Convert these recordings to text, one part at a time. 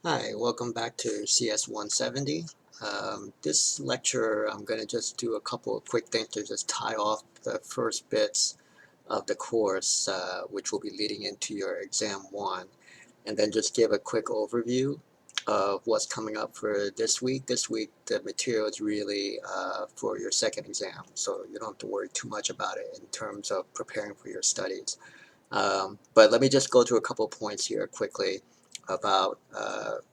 Hi, welcome back to CS 170. This lecture, I'm going to just do a couple of quick things to just tie off the first bits of the course, which will be leading into your exam one, and then just give a quick overview of what's coming up for this week. This week, the material is really for your second exam, so you don't have to worry too much about it in terms of preparing for your studies. But let me just go through a couple points here quickly about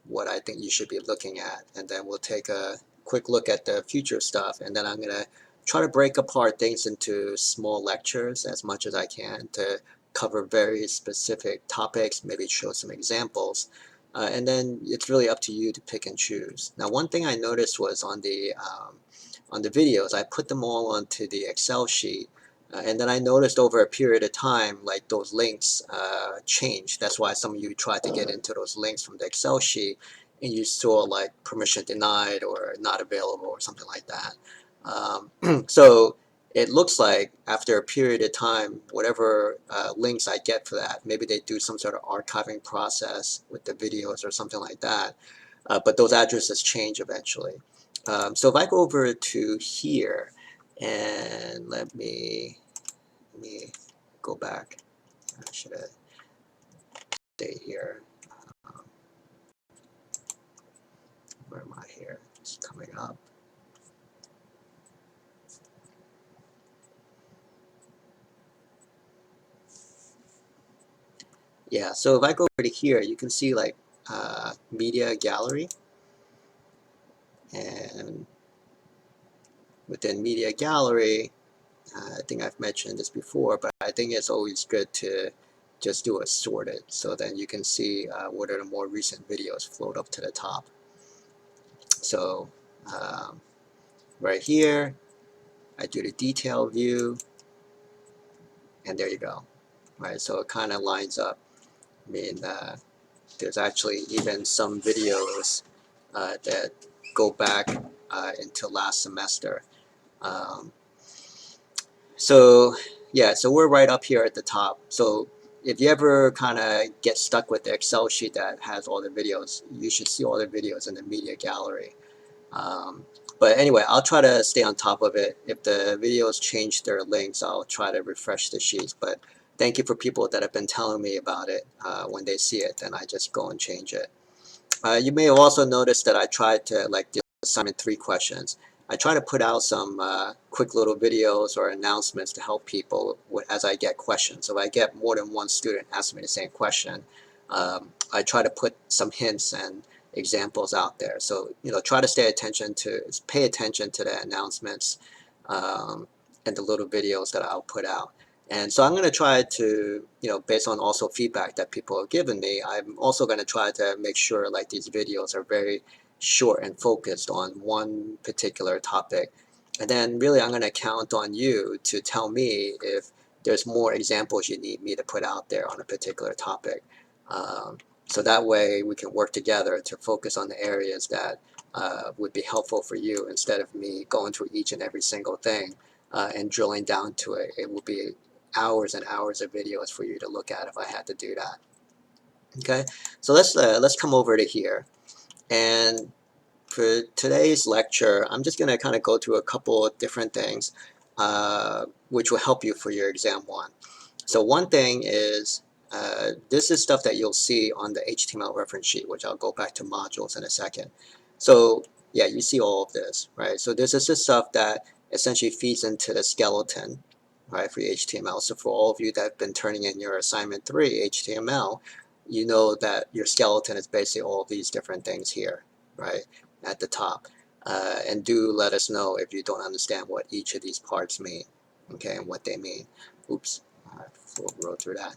what I think you should be looking at, and then we'll take a quick look at the future stuff, and then I'm going to try to break apart things into small lectures as much as I can to cover very specific topics, maybe show some examples, and then it's really up to you to pick and choose. Now, one thing I noticed was on the videos, I put them all onto the Excel sheet. And then I noticed over a period of time, like those links changed. That's why some of you tried to get into those links from the Excel sheet, and you saw like permission denied or not available or something like that. So it looks like after a period of time, whatever links I get for that, maybe they do some sort of archiving process with the videos or something like that. But those addresses change eventually. So if I go over to here, and let me go back. I should have stayed here. Um, where am I here? It's coming up. Yeah, so if I go over to here, you can see like media gallery, and within media gallery, I think I've mentioned this before, but I think it's always good to just do a sorted, so then you can see what are the more recent videos float up to the top. So right here, I do the detail view, and there you go. Right, so it kind of lines up. I mean, there's actually even some videos that go back into last semester. Um, so yeah, so we're right up here at the top. So if you ever kind of get stuck with the Excel sheet that has all the videos, you should see all the videos in the media gallery. But anyway, I'll try to stay on top of it. If the videos change their links, I'll try to refresh the sheets. But thank you for people that have been telling me about it. When they see it, then I just go and change it. You may have also noticed that I tried to, like the assignment 3 questions, I try to put out some quick little videos or announcements to help people as I get questions. So if I get more than one student asking me the same question, I try to put some hints and examples out there. So, try to pay attention to the announcements and the little videos that I'll put out. And so I'm going to try to, based on also feedback that people have given me, I'm also going to try to make sure like these videos are very short and focused on one particular topic. And then really I'm going to count on you to tell me if there's more examples you need me to put out there on a particular topic. So that way we can work together to focus on the areas that would be helpful for you instead of me going through each and every single thing and drilling down to it. It will be hours and hours of videos for you to look at if I had to do that. Okay, so let's come over to here. And for today's lecture, I'm just going to kind of go through a couple of different things which will help you for your exam one. So one thing is, this is stuff that you'll see on the HTML reference sheet, which I'll go back to modules in a second. So yeah, you see all of this, right? So this is the stuff that essentially feeds into the skeleton, right, for HTML. So for all of you that have been turning in your assignment 3 HTML, you know that your skeleton is basically all of these different things here, right, at the top. And do let us know if you don't understand what each of these parts mean, okay, and what they mean. Oops, I wrote through that.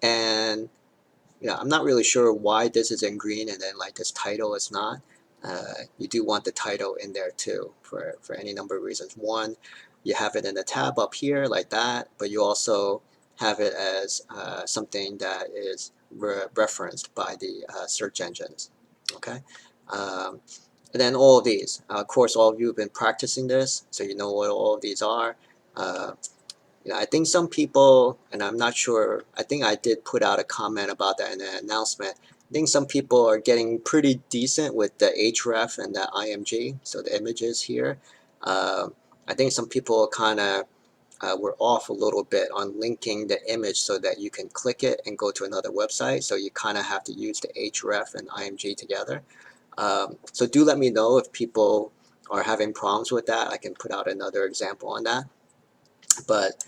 And I'm not really sure why this is in green and then like this title is not. You do want the title in there too for any number of reasons. One, you have it in the tab up here like that, but you also have it as something that is referenced by the search engines. Okay. And then all of these. Of course, all of you have been practicing this, so you know what all of these are. I think some people, and I'm not sure, I think I did put out a comment about that in an announcement, think some people are getting pretty decent with the href and the img, so the images here. I think some people kind of were off a little bit on linking the image so that you can click it and go to another website, so you kind of have to use the href and img together. So do let me know if people are having problems with that. I can put out another example on that. But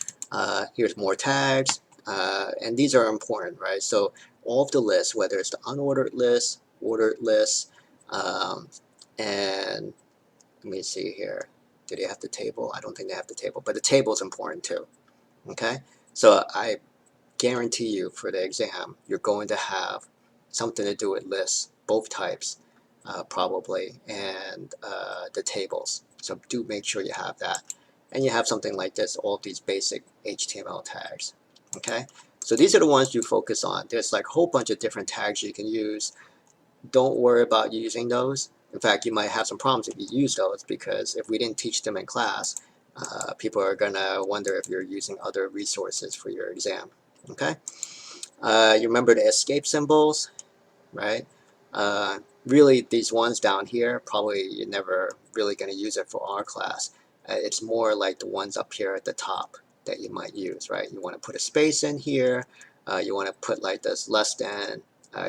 here's more tags, and these are important, right? So all of the lists, whether it's the unordered list, ordered list, and let me see here. Do they have the table? I don't think they have the table, but the table is important too. Okay, so I guarantee you for the exam, you're going to have something to do with lists, both types, probably, and the tables. So do make sure you have that. And you have something like this, all of these basic HTML tags. Okay, so these are the ones you focus on. There's like a whole bunch of different tags you can use. Don't worry about using those. In fact, you might have some problems if you use those, because if we didn't teach them in class, people are gonna wonder if you're using other resources for your exam. Okay, you remember the escape symbols, right? Really, these ones down here, probably you're never really going to use it for our class. It's more like the ones up here at the top that you might use, right? You want to put a space in here. You want to put like this less than,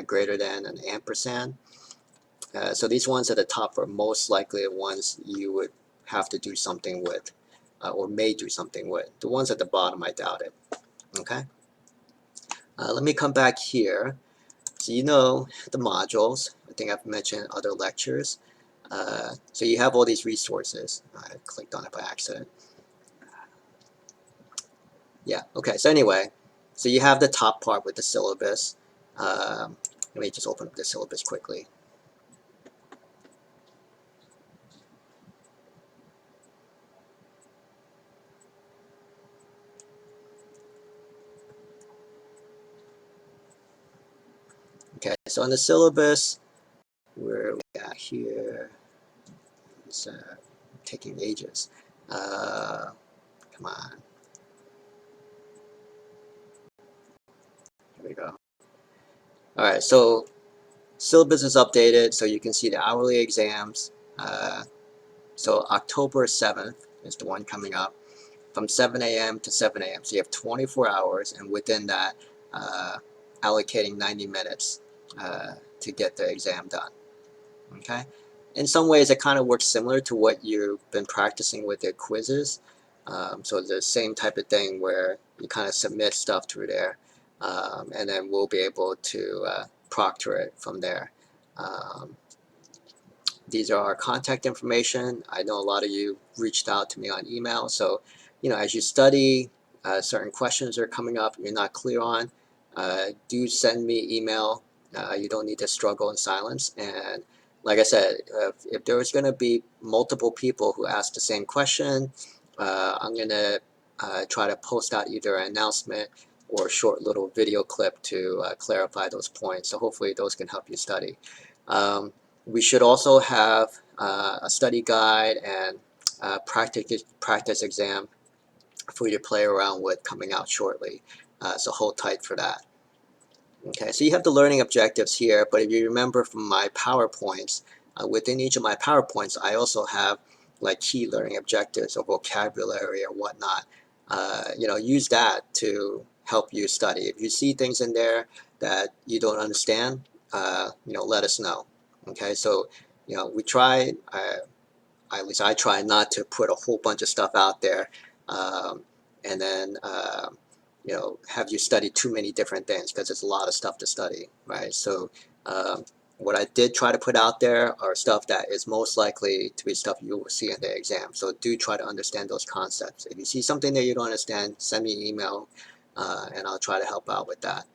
greater than, an ampersand. So these ones at the top are most likely the ones you would have to do something with, or may do something with. The ones at the bottom, I doubt it. Okay. Let me come back here. So you know the modules. I think I've mentioned other lectures. So you have all these resources. I clicked on it by accident. Yeah, okay, so anyway, so you have the top part with the syllabus. Let me just open up the syllabus quickly. Okay, so in the syllabus, where we at here, it's taking ages. Come on. Here we go. All right, so syllabus is updated, so you can see the hourly exams. So October 7th is the one coming up from 7 a.m. to 7 a.m. So you have 24 hours, and within that, allocating 90 minutes to get the exam done. Okay. In some ways, it kind of works similar to what you've been practicing with the quizzes. So the same type of thing where you kind of submit stuff through there, and then we'll be able to proctor it from there. These are our contact information. I know a lot of you reached out to me on email. So, you know, as you study, certain questions are coming up you're not clear on, do send me email. You don't need to struggle in silence. And like I said, if there was going to be multiple people who ask the same question, I'm going to try to post out either an announcement or a short little video clip to clarify those points. So hopefully those can help you study. We should also have a study guide and practice exam for you to play around with coming out shortly. So hold tight for that. Okay, so you have the learning objectives here, but if you remember from my PowerPoints, within each of my PowerPoints, I also have like key learning objectives or vocabulary or whatnot. You know, use that to help you study. If you see things in there that you don't understand, you know, let us know. Okay, so you know, we try, at least I try not to put a whole bunch of stuff out there, and then you know, have you study too many different things, because it's a lot of stuff to study, right? So what I did try to put out there are stuff that is most likely to be stuff you will see in the exam. So do try to understand those concepts. If you see something that you don't understand, send me an email, and I'll try to help out with that.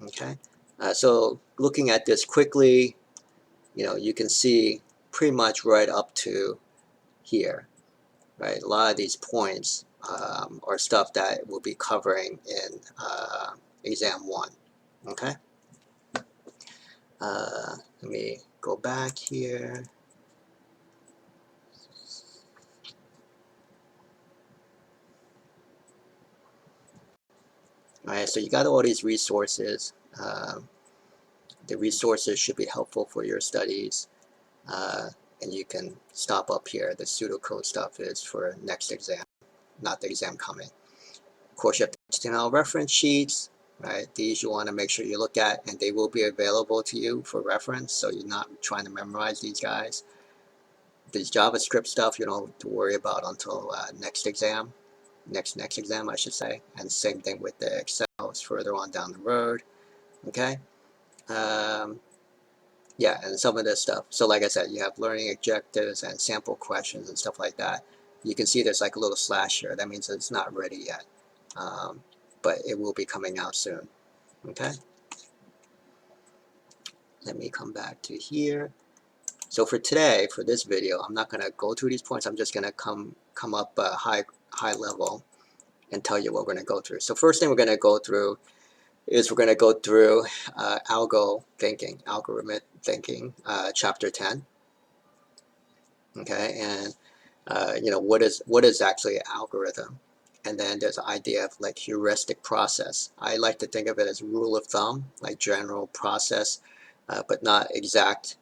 Okay, so looking at this quickly, you know, you can see pretty much right up to here, right? A lot of these points are stuff that we'll be covering in exam 1. Okay. Let me go back here. All right, so you got all these resources. The resources should be helpful for your studies. And you can stop up here. The pseudocode stuff is for next exam, not the exam coming. Of course, you have the HTML reference sheets, right? These you want to make sure you look at, and they will be available to you for reference, so you're not trying to memorize these guys. This JavaScript stuff you don't have to worry about until next exam. Next exam, I should say. And same thing with the Excel, it's further on down the road. Okay. Yeah, and some of this stuff. So like I said, you have learning objectives and sample questions and stuff like that. You can see there's like a little slash here. That means it's not ready yet, but it will be coming out soon. Okay. Let me come back to here. So for today, for this video, I'm not going to go through these points. I'm just going to come up high level and tell you what we're going to go through. So first thing we're going to go through is we're going to go through algorithmic thinking, chapter 10. Okay, and what is actually an algorithm? And then there's the idea of like heuristic process. I like to think of it as rule of thumb, like general process, but not exact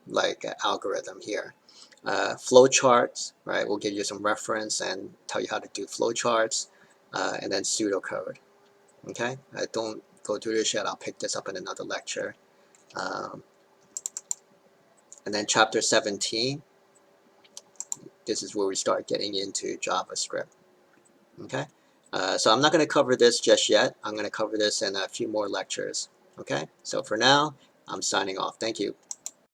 like algorithm here. Flow charts, right? We'll give you some reference and tell you how to do flow charts, and then pseudocode. Okay, don't go through this yet. I'll pick this up in another lecture. And then chapter 17, this is where we start getting into JavaScript. Okay, so I'm not going to cover this just yet. I'm going to cover this in a few more lectures. Okay, so for now, I'm signing off. Thank you.